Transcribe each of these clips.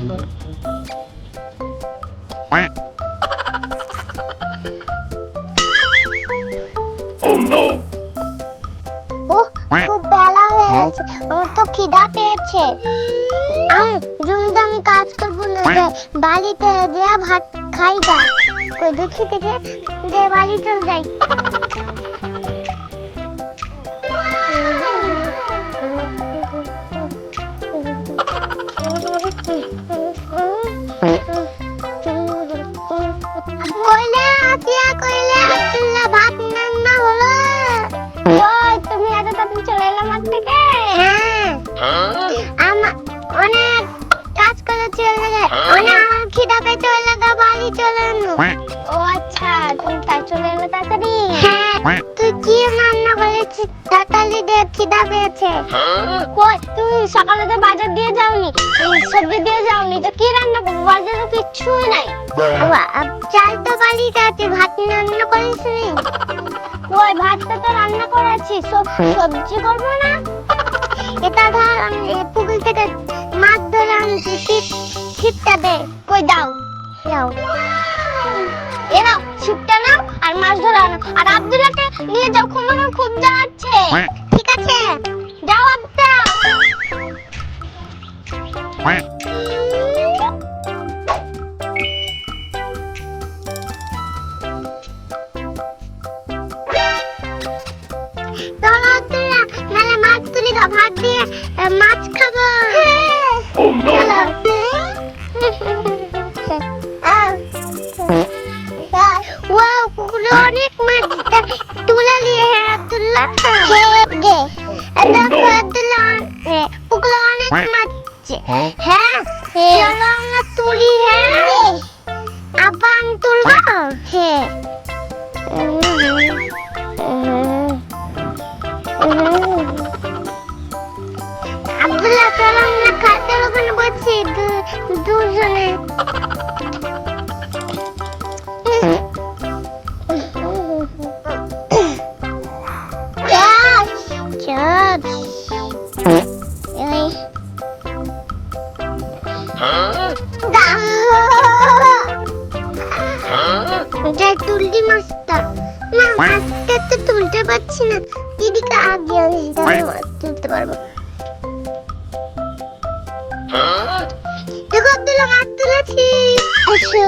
Oh no! খুব বেলা হয়ে গেছে, ওর তো খিদা পেয়েছে। জমিতে আমি কাজ করবো না, বাড়িতে যা ভাত খাই গা। কই দেখি থেকে যে বাড়ি চলে যাই। কইলে আতিয়া কইলে আব্দুল্লাহ ভাত রান্না হলো। ওই তুমি এত তাড়াতাড়ি চলে এলে মাঠ থেকে? হ্যাঁ, আমার অনেক কাজ করে চলে যায়, অনেক আমার খিদা পেয়েছে, ওই লাগা বাড়ি চলে এলো। ও আচ্ছা, তুমি তাই চলে এলে তাড়াতাড়ি? হ্যাঁ। তুই কি রান্না করেছিস? তাড়াতাড়ি দে, খিদা পেয়েছে। কই তুমি সকালে তো বাজার দিয়ে যাওনি, সবজি দিয়ে যাওনি, তো কি রান্না করবো? বাজারে কিচ্ছুই নাই। চাল তো বাড়িতে আছে, ভাত রান্না করিস নি? ওই ভাতটা তো রান্না করেছি, সবজি করবো না? এটা ধর আমি পুকুর থেকে মাছ ধরে আনছি, ছিপটা দে। কই দাও, দাও। এ নাও ছিপটা নাও আর মাছ ধরে আনো, আর আব্দুল্লাহকে নিয়ে যাও, আমার খুব জ্বালাচ্ছে। ঠিক আছে, যাও আব্দুল্লাহ। মাছ তুলি দাও, ভাত দিয়ে মাছ খাবো। পুকুরে অনেক মাছ তুলে নিয়ে আব্দুল্লাহ। পুকুরে অনেক মাছ। হ্যাঁ, চলো আমরা তুলি। হ্যাঁ, আব্বা আমি তুলবো। হ্যাঁ, আব্দুল্লাহ চলো আমরা খাটের ওখানে বসছি দুজনে। তুললি মাছটা? না, মাছটা তো তুলতে পারছি না, দিদিকে আগে মাছ তুলতে পারবো। দেখো আব্দুল্লাহ, মাছ তুলেছি। আসো,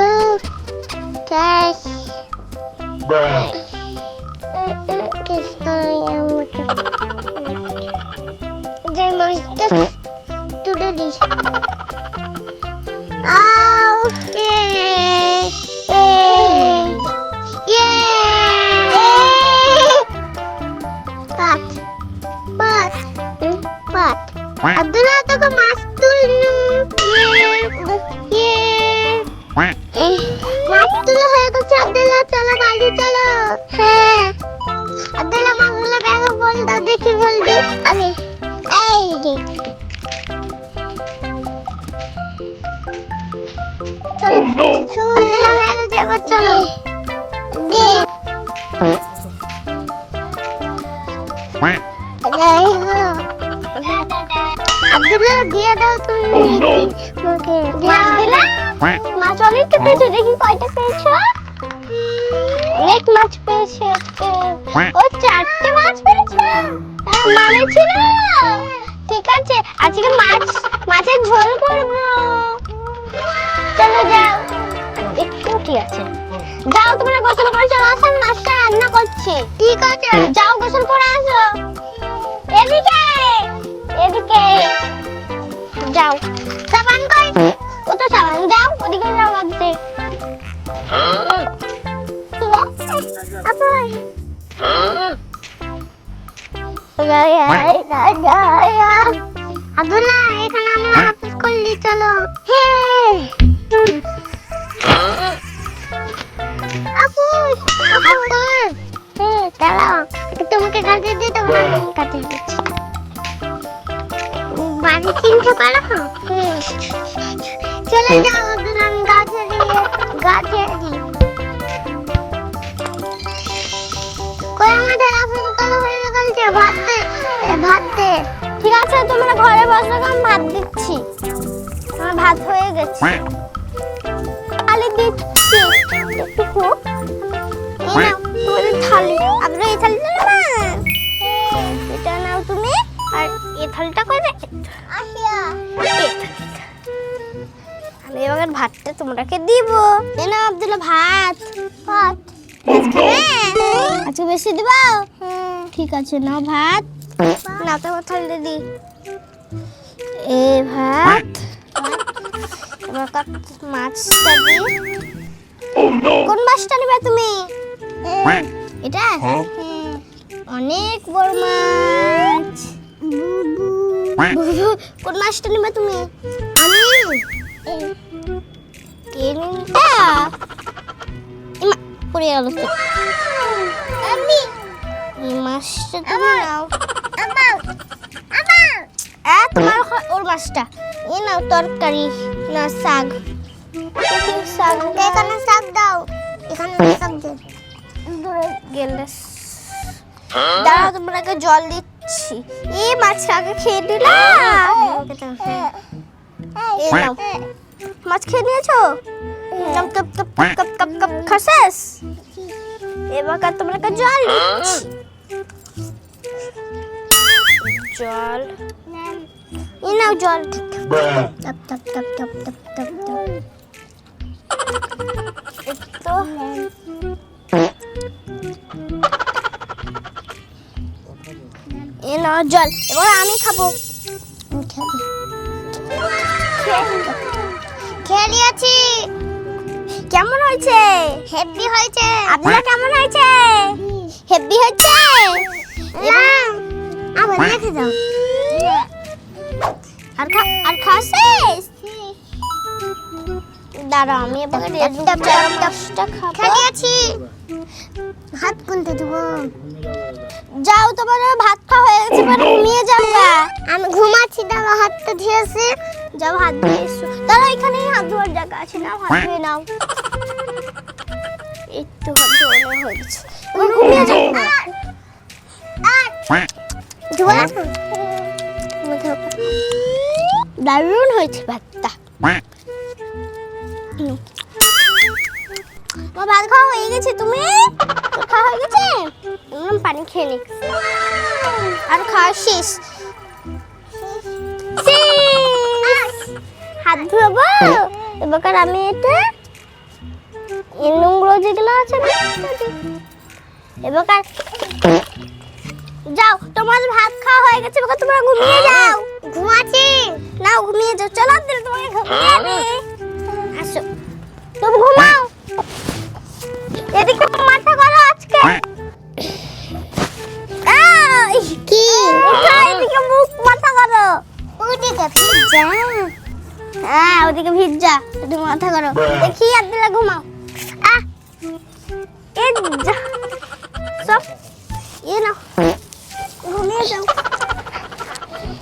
যে মাছটা তুলে দিস। আব্দুল্লাহ তোকে মাছ তুলনু। মাছ তুলে হয়ে গেছে আব্দুল্লাহ, চলো বাড়ি চলো। হ্যাঁ আব্দুল্লাহ, মাছগুলো ব্যাগে বল দাও, দেখি বলবি। আমি এই যে চলো আব্দুল্লাহ দিয়ে দাও তুমি। মাছ দিলা? মাছ অনেক পেয়েছো, দেখি কয়টা পেয়েছো? অনেক মাছ পেয়েছে। ও 4টে মাছ পেয়েছে, মানে ছিল। ঠিক আছে, আজকে মাছের ঝোল করবো। চলো যাও, একটু ঠিক আছে, যাও তোমরা গোসল করে চলো আসো, মাছটা রান্না করছি। ঠিক আছে, যাও গোসল করে আসো। এদিকে এদিকে যাও, সাবান কই? ও তো সাবান, যাও ওদিকে যাও। লাগছে আব্দুল্লাহ, এখানে আমরা হাফিজ করলি, চলো। দাঁড়াও, তোমাকে কাটে দিই, তোমার কাটে দিচ্ছি। বাড়ি চিনতে পারো? চলে যাও আব্দুল্লাহ, আমি গাছে দিই। কই আমাদের হাফিজ করা হয়ে গেছে, ভাত দে। ঠিক আছে, তোমরা ঘরে বসো, আমি ভাত দিচ্ছি। আমার ভাত হয়ে গেছে। থালি দিচ্ছি একটু। এই নাও তোমাদের থালি। আমরা এই থালি নাও না, এটা নাও তুমি। আর এই থালিটা করে আমি এবার ভাতটা তোমাকে দিব। এই নাও আব্দুল্লাহ ভাত। ভাত আজকে বেশি দিব? ঠিক আছে, নাও ভাত। নাও তোমার থালিতে দি। এ ভাত। এবার মাছটা দি। কোন মাছটা নেবে তুমি? এটা অনেক বড় মাছ। কোন মাছটা নেবে তুমি? আমি পড়ে গেল তো। আমি এই মাছটা তুমি নাও। তোমার ওর মাছটা এ নাও। তরকারি না শাক? শাক এখানে শাক দাও। এখানে শাক দাও। গেলে দাঁড়াও, তোমাকে জল দিচ্ছি। এই মাছটা আগে খেয়ে দিলাম। এই নাও, মাছ খেয়ে নিয়েছো? কাপ কাপ কাপ কাপ কাপ কাপ খাসেস। এবার তোমাকে জল দিচ্ছি। জল এই নাও, জল। টপ টপ টপ টপ টপ টপ টপ। তো এই নাও জল। এবার আমি খাবো। খেয়ে নিয়েছি। কেমন হয়েছে? হেভি হয়েছে। আপনার কেমন হয়েছে? হেভি হয়েছে। আবার রেখে দাও। আর খাসিস? দাঁড়াও, আমি এবার খেয়েছি। ভাত কোনটা দেবো? যাও, তোমার ভাত খাওয়া হয়ে গেছে, ঘুমিয়ে যাও। আমি ঘুমাচ্ছি। দাঁড়াও, হাতটা ধুয়েছি। যাও হাত ধুয়ে এসো। দাঁড়াও, এখানেই হাত ধোয়ার জায়গা আছে, নাও হাত ধুয়ে নাও। একটু হাত ধোয়া হয়ে গেছে, ঘুমিয়ে যাও। দারুণ হয়েছে ভাতটা। ভাত খাওয়া হয়ে গেছে। তুমি খাওয়া হয়ে গেছে? পানি খেয়ে নি। আর খাওয়া শেষ। হাত ধোবো এবার। আমি এটা নোংরা যেগুলো আছে এবার। যাও, তোমার ভাত খাওয়া হয়ে গেছে, এবার তোমরা ঘুমিয়ে যাও। ঘুমাচ্ছি। নাও ঘুমিয়ে যাও। চলো তোমাকে ঘুমিয়ে আসো। তুমি ঘুমাও। এদিকে মাথা করো আজকে। কি এদিকে মুখ মাথা করো। ওদিকে ভিজা। হ্যাঁ, ওদিকে ভিজা। এদিকে মাথা করো। দেখি আব্দুল্লাহ ঘুমাও। এই যা সব এ নাও, ঘুমিয়ে যাও।